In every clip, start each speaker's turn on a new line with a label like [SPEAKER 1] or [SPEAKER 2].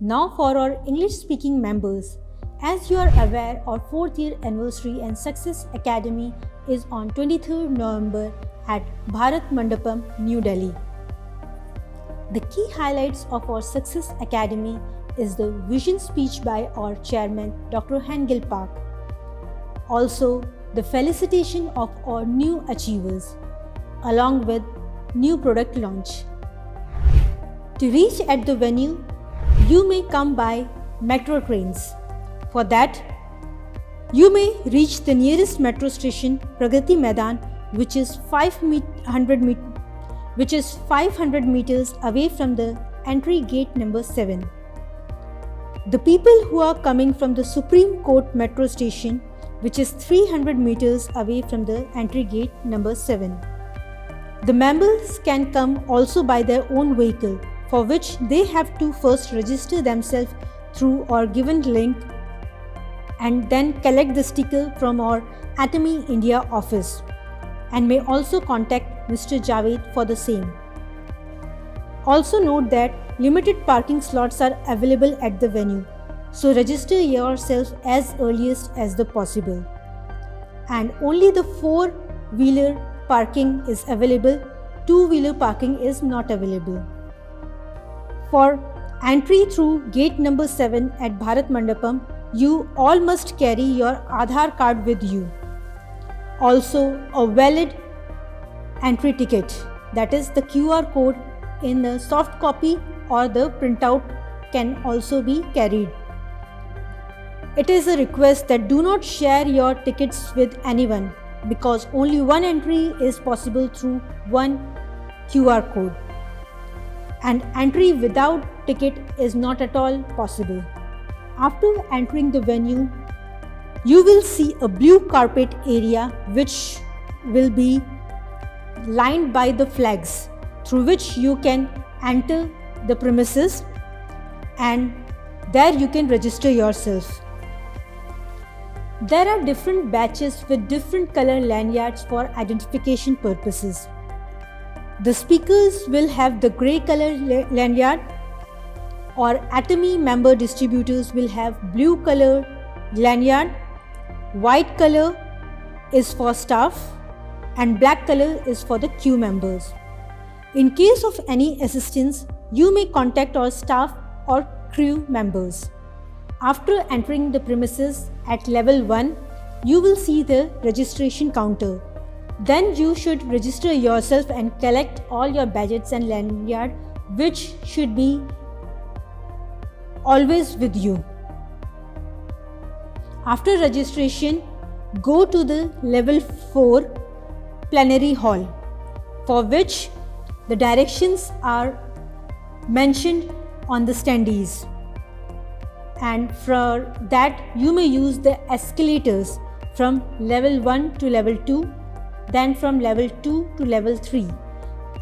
[SPEAKER 1] Now for our English-speaking members, as you are aware, our 4th year anniversary and Success Academy is on 23rd November at Bharat Mandapam, New Delhi. The key highlights of our Success Academy is the vision speech by our chairman Dr. Hengil Park. Also, the felicitation of our new achievers, along with new product launch. To reach at the venue, you may come by metro trains. For that, you may reach the nearest metro station, Pragati Maidan, which is 500 meters away from the entry gate number 7. The people who are coming from the Supreme Court metro station, which is 300 meters away from the entry gate number 7. The members can come also by their own vehicle, for which they have to first register themselves through our given link and then collect the sticker from our Atomy India office, and may also contact Mr. Javed for the same. Also note that limited parking slots are available at the venue, so register yourself as earliest as the possible. And only the 4-wheeler parking is available, 2-wheeler parking is not available. For entry through gate number 7 at Bharat Mandapam, you all must carry your Aadhaar card with you. Also, a valid entry ticket, that is the QR code in the soft copy or the printout, can also be carried. It is a request that do not share your tickets with anyone, because only one entry is possible through one QR code, and entry without ticket is not at all possible. After entering the venue, you will see a blue carpet area which will be lined by the flags, through which you can enter the premises, and there you can register yourself. There are different batches with different color lanyards for identification purposes. The speakers will have the grey color lanyard, or Atomy member distributors will have blue color lanyard, white color is for staff, and black color is for the queue members. In case of any assistance, you may contact our staff or crew members. After entering the premises at level 1, you will see the registration counter. Then you should register yourself and collect all your badges and lanyard, which should be always with you. After registration, go to the level 4 plenary hall, for which the directions are mentioned on the standees. And for that, you may use the escalators from level 1 to level 2, then from level 2 to level 3,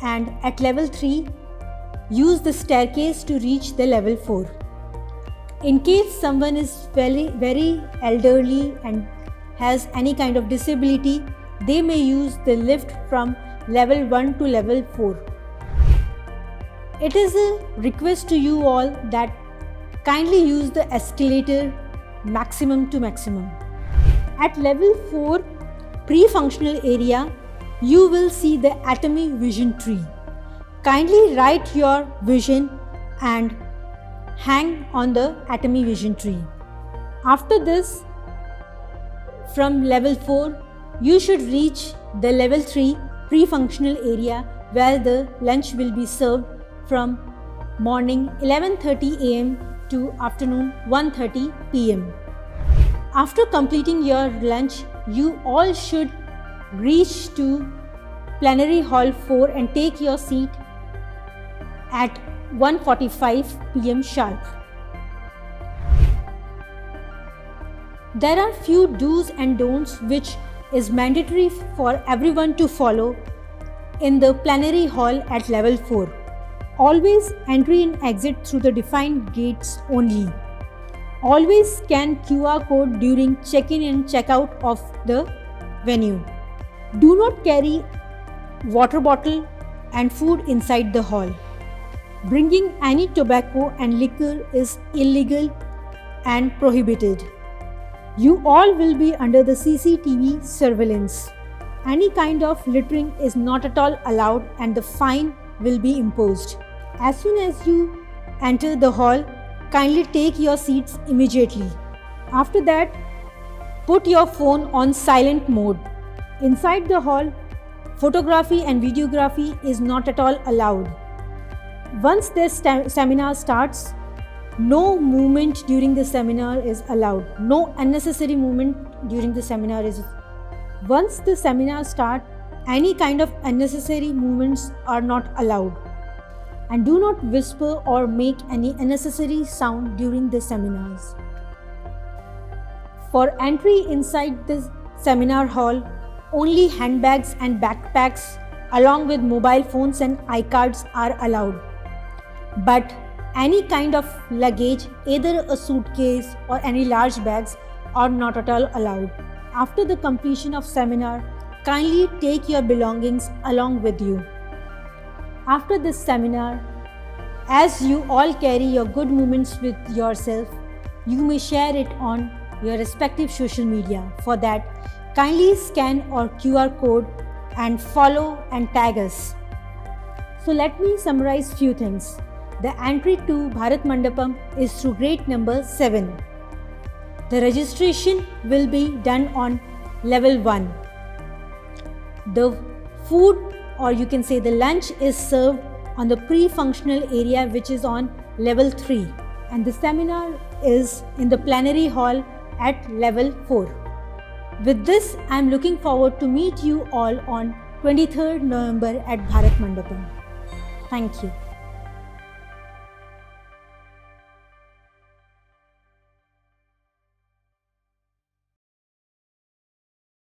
[SPEAKER 1] and at level 3, use the staircase to reach the level 4. In case someone is very elderly and has any kind of disability, they may use the lift from level 1 to level 4. It is a request to you all that kindly use the escalator maximum to maximum. At level 4 pre-functional area, you will see the Atomy vision tree. Kindly write your vision and hang on the Atomy vision tree. After this, from level 4, you should reach the level 3 pre-functional area, where the lunch will be served from morning 11:30 am to afternoon 1:30 pm. After completing your lunch, you all should reach to plenary hall 4 and take your seat at 1:45 pm sharp. There are few do's and don'ts which is mandatory for everyone to follow in the plenary hall at level 4. Always entry and exit through the defined gates only. Always scan QR code during check-in and check-out of the venue. Do not carry water bottle and food inside the hall. Bringing any tobacco and liquor is illegal and prohibited. You all will be under the CCTV surveillance. Any kind of littering is not at all allowed and the fine will be imposed. As soon as you enter the hall, kindly take your seats immediately. After that, put your phone on silent mode. Inside the hall, photography and videography is not at all allowed. Once the seminar starts, no movement during the seminar is allowed. No unnecessary movement during the seminar is. Once the seminar starts, any kind of unnecessary movements are not allowed. And do not whisper or make any unnecessary sound during the seminars. For entry inside the seminar hall, only handbags and backpacks along with mobile phones and iCards are allowed. But any kind of luggage, either a suitcase or any large bags, are not at all allowed. After the completion of seminar, kindly take your belongings along with you. After this seminar, as you all carry your good moments with yourself, you may share it on your respective social media. For that, kindly scan our QR code and follow and tag us. So let me summarize few things. The entry to Bharat Mandapam is through gate number 7. The registration will be done on level 1. The food, or you can say the lunch, is served on the pre-functional area, which is on level 3, and the seminar is in the plenary hall at level 4. With this, I am looking forward to meet you all on 23rd November at Bharat Mandapam. Thank you.